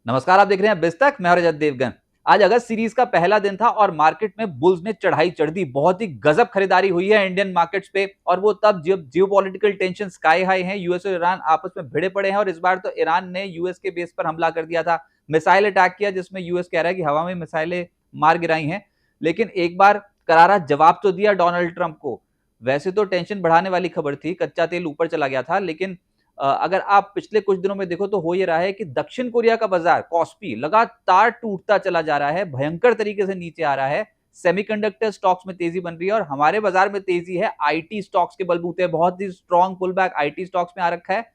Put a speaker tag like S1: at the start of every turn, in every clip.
S1: नमस्कार, आप देख रहे हैं बिस्तक। मैं हूं रजत देवगन। आज अगस्त सीरीज का पहला दिन था और मार्केट में बुल्स ने चढ़ाई चढ़ दी। बहुत ही गजब खरीदारी हुई है इंडियन मार्केट्स पे, और वो तब जब जियोपॉलिटिकल टेंशन स्काई हाई है। यूएस और ईरान आपस में भिड़े पड़े हैं, और इस बार तो ईरान ने यूएस के बेस पर हमला कर दिया था, मिसाइल अटैक किया, जिसमें यूएस कह रहा है कि हवा में मिसाइलें मार गिराई हैं। लेकिन एक बार करारा जवाब तो दिया डोनाल्ड ट्रंप को। वैसे तो टेंशन बढ़ाने वाली खबर थी, कच्चा तेल ऊपर चला गया था, लेकिन अगर आप पिछले कुछ दिनों में देखो तो हो ये रहा है कि दक्षिण कोरिया का बाजार कॉस्पी लगातार टूटता चला जा रहा है, भयंकर तरीके से नीचे आ रहा है। सेमीकंडक्टर स्टॉक्स में तेजी बन रही है, और हमारे बाजार में तेजी है आईटी स्टॉक्स के बलबूते। बहुत ही strong pull back IT stocks में आ रखा है,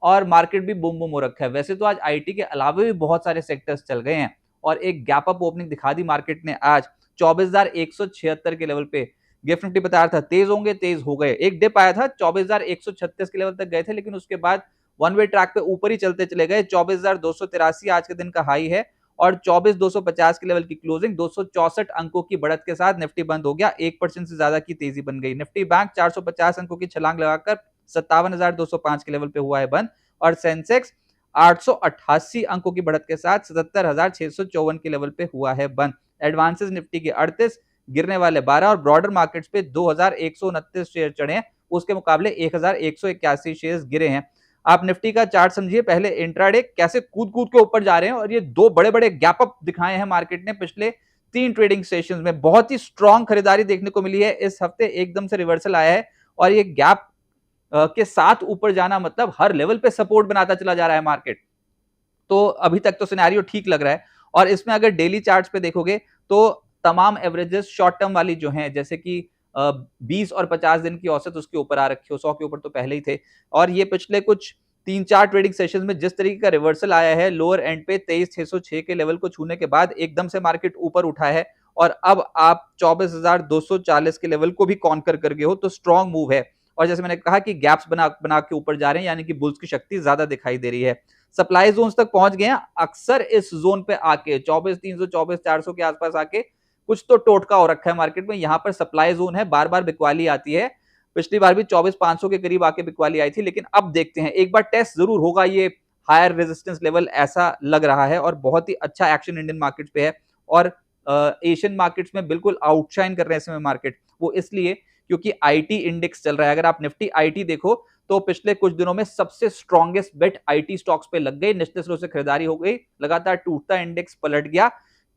S1: और मार्केट भी बूम बूम हो रखा है। वैसे तो आज आईटी के अलावा भी बहुत सारे सेक्टर्स चल गए हैं, और एक गैप अप ओपनिंग दिखा दी मार्केट ने आज 24,176 के लेवल पे। गिफ्ट निफ्टी बताया था तेज होंगे, तेज हो गए। एक डिप आया था 24,136 के लेवल तक गए थे, लेकिन उसके बाद वन वे ट्रैक पे ऊपर ही चलते चले गए। 24,283 आज के दिन का हाई है, और 24,250 के लेवल की क्लोजिंग। 264 अंकों की बढ़त के साथ निफ्टी बंद हो गया। 1% से ज्यादा की तेजी बन गई। निफ्टी बैंक 450 अंकों की छलांग लगाकर 57,205 के लेवल पे हुआ है बंद, और सेंसेक्स 888 अंकों की बढ़त के साथ 77,654 के लेवल पे हुआ है बंद। एडवांसेस निफ्टी के 38, गिरने वाले 12, और ब्रॉडर मार्केट्स पे 2,129 शेयर चढ़े हैं, उसके मुकाबले 1,181 शेयर गिरे हैं। आप निफ्टी का चार्ट समझिए। पहले इंट्राडे कैसे कूद कूद के ऊपर जा रहे हैं, और ये दो बड़े बड़े गैप अप दिखाए हैं मार्केट ने पिछले 3 ट्रेडिंग सेशंस में। बहुत ही स्ट्रॉन्ग खरीदारी देखने को मिली है। इस हफ्ते एकदम से रिवर्सल आया है, और ये गैप के साथ ऊपर जाना मतलब हर लेवल पे सपोर्ट बनाता चला जा रहा है मार्केट। तो अभी तक तो सिनेरियो ठीक लग रहा है। और इसमें अगर डेली चार्ट्स पे देखोगे तो तमाम एवरेजेस शॉर्ट टर्म वाली जो हैं, जैसे कि 20 और 50 दिन की औसत उसके ऊपर आ रखी हो, 100 के ऊपर तो पहले ही थे। और ये पिछले कुछ 3-4 ट्रेडिंग सेशंस में जिस तरीके का रिवर्सल आया है लोअर एंड पे 23,606 के लेवल को छूने के बाद एकदम से मार्केट ऊपर उठा है, और अब आप 24,240 के लेवल को भी कॉन्कर कर गए हो, तो स्ट्रॉन्ग मूव है। और जैसे मैंने कहा कि गैप्स बना बना के ऊपर जा रहे हैं, यानी कि बुल्स की शक्ति ज्यादा दिखाई दे रही है। सप्लाई जोन तक पहुंच गए हैं। अक्सर इस जोन पे आके 24,300 24,400 के आसपास आके कुछ तो टोटका हो रखा है मार्केट में। यहां पर सप्लाई जोन है, बार बार बिकवाली आती है। पिछली बार भी 24,500 के करीब आके बिकवाली आई थी, लेकिन अब देखते हैं, एक बार टेस्ट जरूर होगा ये हायर रेजिस्टेंस लेवल, ऐसा लग रहा है। और बहुत ही अच्छा एक्शन इंडियन मार्केट पे है, और एशियन मार्केट्स में बिल्कुल आउटशाइन कर रहे हैं इस समय मार्केट। वो इसलिए क्योंकि आईटी इंडेक्स चल रहा है। अगर आप निफ्टी आईटी देखो तो पिछले कुछ दिनों में सबसे स्ट्रॉन्गेस्ट बेट आईटी स्टॉक्स पे लग गई। निचले स्लो से खरीदारी हो गई, लगातार टूटता इंडेक्स पलट गया,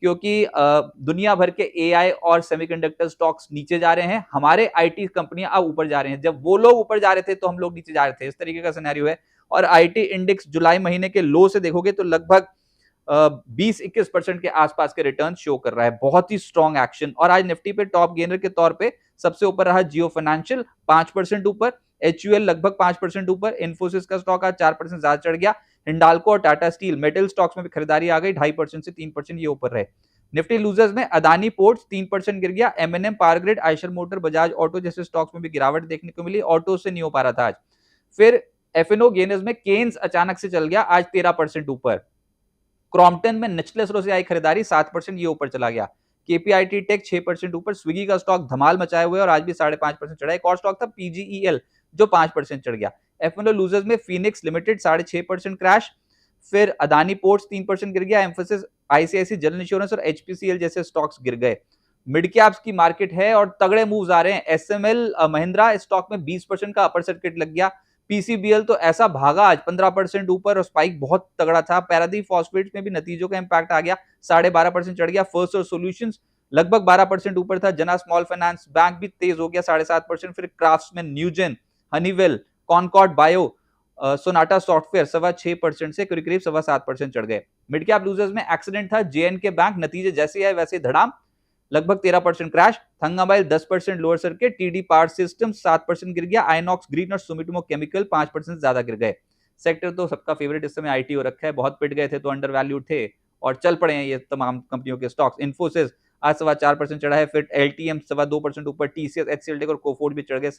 S1: क्योंकि दुनिया भर के एआई और सेमीकंडक्टर स्टॉक्स नीचे जा रहे हैं, हमारे आईटी कंपनियां अब ऊपर जा रहे हैं। जब वो लोग ऊपर जा रहे थे तो हम लोग नीचे जा रहे थे, इस तरीके का सिनेरियो है। और आईटी इंडेक्स जुलाई महीने के लो से देखोगे तो लगभग 20-21% के आसपास के रिटर्न शो कर रहा है। बहुत ही स्ट्रॉन्ग एक्शन। और आज निफ्टी पे टॉप गेनर के तौर पे सबसे ऊपर रहा जियो फाइनेंशियल, 5% ऊपर। एचयूएल लगभग 5% ऊपर। इन्फोसिस का स्टॉक आज 4% ज्यादा चढ़ गया। हिंडाल्को और टाटा स्टील मेटल स्टॉक्स में भी खरीदारी आ गई, 2.5% से 3% ये ऊपर रहे। निफ्टी लूजर्स में अदानी पोर्ट्स 3% गिर गया। MNM, power grid, Eicher motor, Bajaj auto जैसे स्टॉक्स में भी गिरावट देखने को मिली। ऑटो से नहीं हो पा रहा था आज। फिर एफएनओ गेनर्स में केन्स अचानक से चल गया, आज 13% ऊपर। क्रॉम्पटन में निचले स्रोत से आई खरीदारी, 7% ये ऊपर चला गया। केपीआईटी टेक 6% ऊपर। स्विगी का स्टॉक धमाल मचाए हुए और आज भी 5.5% चढ़ा। एक और स्टॉक था पीजीईएल जो 5% चढ़ गया। एफएनओ लूजर्स में फिनिक्स लिमिटेड 6.5% क्रैश। फिर अदानी पोर्ट्स 3% गिर गया। एम्फोसिस, आईसीआईसी जनरल इंश्योरेंस और एचपीसीएल जैसे स्टॉक्स गिर गए। मिड कैप्स की मार्केट है और तगड़े मूव्स आ रहे हैं। एसएमएल महिंद्रा स्टॉक में 20% का अपर सर्किट लग गया। पीसीबीएल तो ऐसा भागा आज 15% ऊपर, और स्पाइक बहुत तगड़ा था। पैरादीप फॉस्फेट्स में भी नतीजों का इंपैक्ट आ गया, 12.5% चढ़ गया। फर्स्ट और सॉल्यूशंस लगभग 12% ऊपर था। जना स्मॉल फाइनेंस बैंक भी तेज हो गया, 7.5%। फिर Craftsman, Newgen, Honeywell, Concord Bio, Sonata software 6.25% से करीब 7.25% चढ़ गए। मिड कैप लूजर्स में एक्सीडेंट था जेएनके बैंक, नतीजे जैसे आए वैसे धड़ाम, लगभग 13% crash. Thangamayil 10% lower circuit. TD power system 7% गिर गया। आइनॉक्स ग्रीन और सुमिटोमो केमिकल 5% ज्यादा गिर गए। सेक्टर तो सबका फेवरेट इस समय आईटी हो रखा है, बहुत पिट गए थे तो अंडर वैल्यू थे, और चल पड़े हैं ये तमाम कंपनियों के स्टॉक्स। इन्फोसिस आज 4.25% चढ़ा है। फिर एलटीएम 2.25% ऊपर। टीसीएस, एचसीएल टेक और कोफोर्ड भी चढ़ गए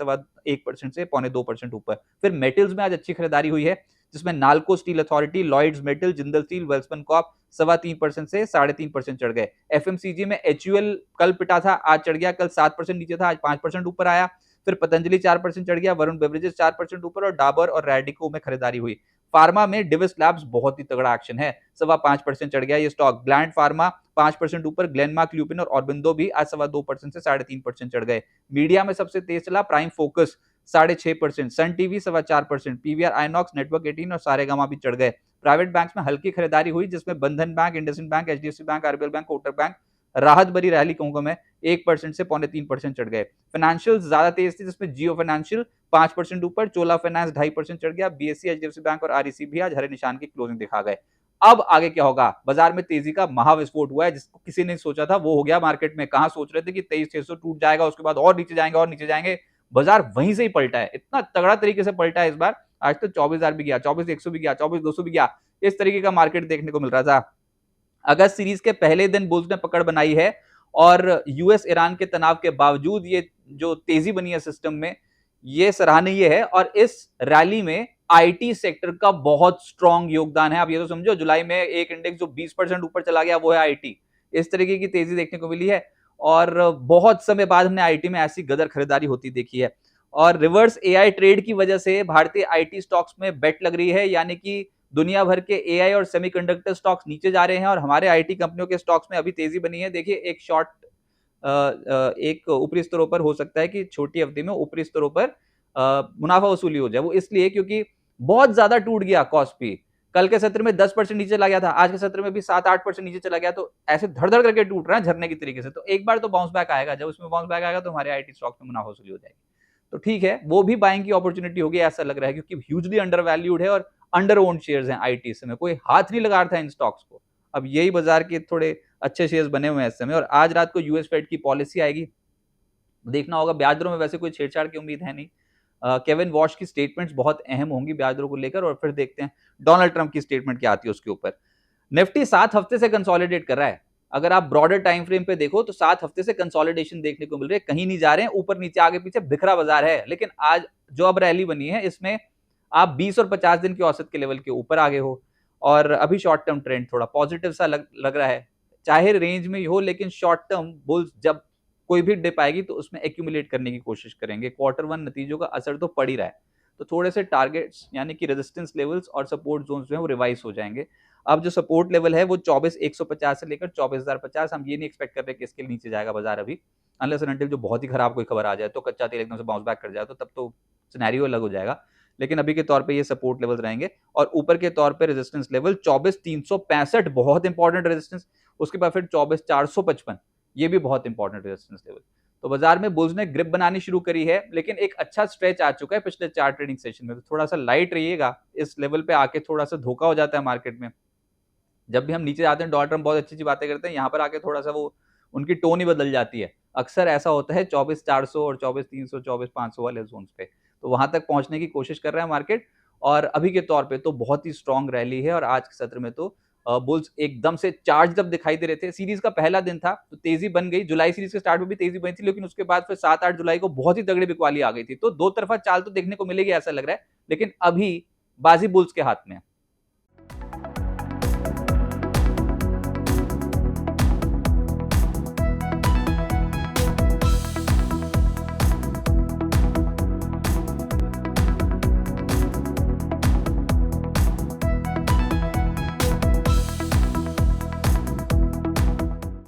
S1: 1% से 2.25% ऊपर। फिर मेटल्स में आज अच्छी खरीदारी हुई है, जिसमें Nalco steel authority, Lloyds metal, Jindal steel, Welspun corp 3.25% से 3.5% चढ़ गए। एफएमसीजी में एचयूएल कल पिटा था, आज चढ़ गया। कल 7% नीचे था, आज 5% ऊपर आया। फिर पतंजलि 4% चढ़ गया। वरुण बेवरेजेस 4% ऊपर, और डाबर और रैडिको में खरीदारी हुई। फार्मा में डिविस लैब्स बहुत ही तगड़ा एक्शन है, 5.25% चढ़ गया ये स्टॉक। ग्लैंड फार्मा 5% ऊपर, ग्लेनमार्क, ल्यूपिन और ऑरबिंदो भी आज 2.25% से 3.5% चढ़ गए। मीडिया में सबसे तेज चला prime focus 6.5%, Sun TV 4.25%, PVR, INOX, network 18 और सारेगामा भी चढ़ गए। प्राइवेट बैंक्स में हल्की खरीदारी हुई जिसमें बंधन bank, IndusInd bank, HDFC bank, RBL bank, Kotak bank राहत भरी रैली कहूंगा मैं, 1% से 3.25% चढ़ गए। फाइनेंशियल ज्यादा तेज थी जिसमें जियो फाइनेंशियल 5% ऊपर, चोला फाइनेंस 2.5% चढ़ गया। बीएससी, एचडीएफसी बैंक और आरईसी भी आज हरे निशान की क्लोजिंग दिखा गए। अब आगे क्या होगा? बाजार में तेजी का महाविस्फोट हुआ है जिसको किसी ने सोचा था वो हो गया मार्केट में। कहां सोच रहे थे कि 23,600 टूट जाएगा, उसके बाद और नीचे जाएंगे और नीचे जाएंगे। बाजार वहीं से ही पलटा है, इतना तगड़ा तरीके से पलटा है इस बार। आज तो 24,000 भी गया, 24,100 भी गया, 24,200 भी गया, इस तरीके का मार्केट देखने को मिल रहा था। अगस्त सीरीज के पहले दिन बुल्स ने पकड़ बनाई है और यूएस ईरान के तनाव के बावजूद ये जो तेजी बनी है सिस्टम में, ये सराहनीय है। और इस रैली में आईटी सेक्टर का बहुत स्ट्रॉन्ग योगदान है। आप ये तो समझो, जुलाई में एक इंडेक्स जो 20% ऊपर चला गया वो है आईटी। इस तरीके की तेजी देखने को मिली है और बहुत समय बाद हमने आईटी में ऐसी गदर खरीदारी होती देखी है। और रिवर्स एआई ट्रेड की वजह से भारतीय आईटी स्टॉक्स में बेट लग रही है, यानी कि दुनिया भर के एआई और सेमीकंडक्टर स्टॉक्स नीचे जा रहे हैं और हमारे आईटी कंपनियों के स्टॉक्स में अभी तेजी बनी है। देखिए, एक शॉर्ट एक ऊपरी स्तरों पर हो सकता है कि छोटी अवधि में ऊपरी स्तरों पर मुनाफा वसूली हो जाए। वो इसलिए क्योंकि बहुत ज्यादा टूट गया कॉस्पी। कल के सत्र में 10% नीचे चला गया था, आज के सत्र में भी 7-8% नीचे चला गया। तो ऐसे धड़ धड़ करके टूट रहा है झरने की तरीके से। तो एक बार तो बाउंस बैक आएगा, जब उसमें बाउंस बैक आएगा तो हमारे आईटी स्टॉक्स में मुनाफा वसूली हो जाएगी। तो ठीक है, वो भी बाइंग की अपॉर्चुनिटी होगी ऐसा लग रहा है, क्योंकि ह्यूजली अंडर वैल्यूड है और अंडर ओन्ड शेयर्स हैं आईटी में, कोई हाथ नहीं लगा रहा था इन स्टॉक्स को। अब यही बाजार के थोड़े अच्छे शेयर्स बने हुए हैं इस समय। और आज रात को यूएस फेड की पॉलिसी आएगी, देखना होगा। ब्याज दरों में वैसे कोई छेड़छाड़ की उम्मीद है नहीं। केविन वॉश की स्टेटमेंट्स बहुत अहम होंगी ब्याज दरों को लेकर, और फिर देखते हैं डोनाल्ड ट्रंप की स्टेटमेंट क्या आती है उसके ऊपर। निफ्टी 7 हफ्ते से कंसोलिडेट कर रहा है। अगर आप ब्रॉडर टाइम फ्रेम पे देखो तो 7 हफ्ते से कंसोलिडेशन देखने को मिल रही है, कहीं नहीं जा रहे हैं, ऊपर नीचे आगे पीछे बिखरा बाजार है। लेकिन आज जो अब रैली बनी है इसमें आप 20 और 50 दिन के औसत के लेवल के ऊपर आगे हो, और अभी शॉर्ट टर्म ट्रेंड थोड़ा पॉजिटिव सा लग रहा है। चाहे रेंज में ही हो, लेकिन शॉर्ट टर्म बुल्स जब कोई भी डिप आएगी तो उसमें एक्यूमुलेट करने की कोशिश करेंगे। क्वार्टर 1 नतीजों का असर तो पड़ ही रहा है, तो थोड़े से टारगेट्स यानी कि रेजिस्टेंस लेवल्स और सपोर्ट जोन्स जो है वो रिवाइज हो जाएंगे। अब जो सपोर्ट लेवल है वो 24,150 से लेकर 24,050, हम ये नहीं एक्सपेक्ट कर रहे कि इसके नीचे जाएगा बाजार अभी, अनलेस एंड अनटिल जो बहुत ही खराब कोई खबर आ जाए तो कच्चा तेल एकदम से बाउंस बैक कर जाए, तो तब तो सिनेरियो अलग हो जाएगा। लेकिन अभी के तौर पे ये सपोर्ट लेवल रहेंगे, और ऊपर के तौर पे रेजिस्टेंस लेवल 24,365 बहुत इंपॉर्टेंट रेजिस्टेंस, उसके बाद फिर 24,455 ये भी बहुत इंपॉर्टेंट रेजिस्टेंस लेवल। तो बाजार में बुल्स ने ग्रिप बनानी शुरू करी है, लेकिन एक अच्छा स्ट्रेच आ चुका है पिछले 4 ट्रेडिंग सेशन में। तो थोड़ा सा लाइट रहिएगा, इस लेवल पे आके थोड़ा सा धोखा हो जाता है मार्केट में। जब भी हम नीचे जाते हैं डॉलर ट्रम्प बहुत अच्छी अच्छी बातें करते हैं, यहाँ पर आके थोड़ा सा वो उनकी टोन ही बदल जाती है। अक्सर ऐसा होता है 24,400 और 24,300 24,500 वाले जोन पे, तो वहां तक पहुंचने की कोशिश कर रहा है मार्केट। और अभी के तौर पे तो बहुत ही स्ट्रॉन्ग रैली है, और आज के सत्र में तो बुल्स एकदम से चार्ज जब दिखाई दे रहे थे। सीरीज का पहला दिन था तो तेजी बन गई, जुलाई सीरीज के स्टार्ट में भी तेजी बनी थी, लेकिन उसके बाद फिर 7-8 जुलाई को बहुत ही तगड़ी बिकवाली आ गई थी। तो दो तरफा चाल तो देखने को मिलेगी ऐसा लग रहा है, लेकिन अभी बाजी बुल्स के हाथ में है।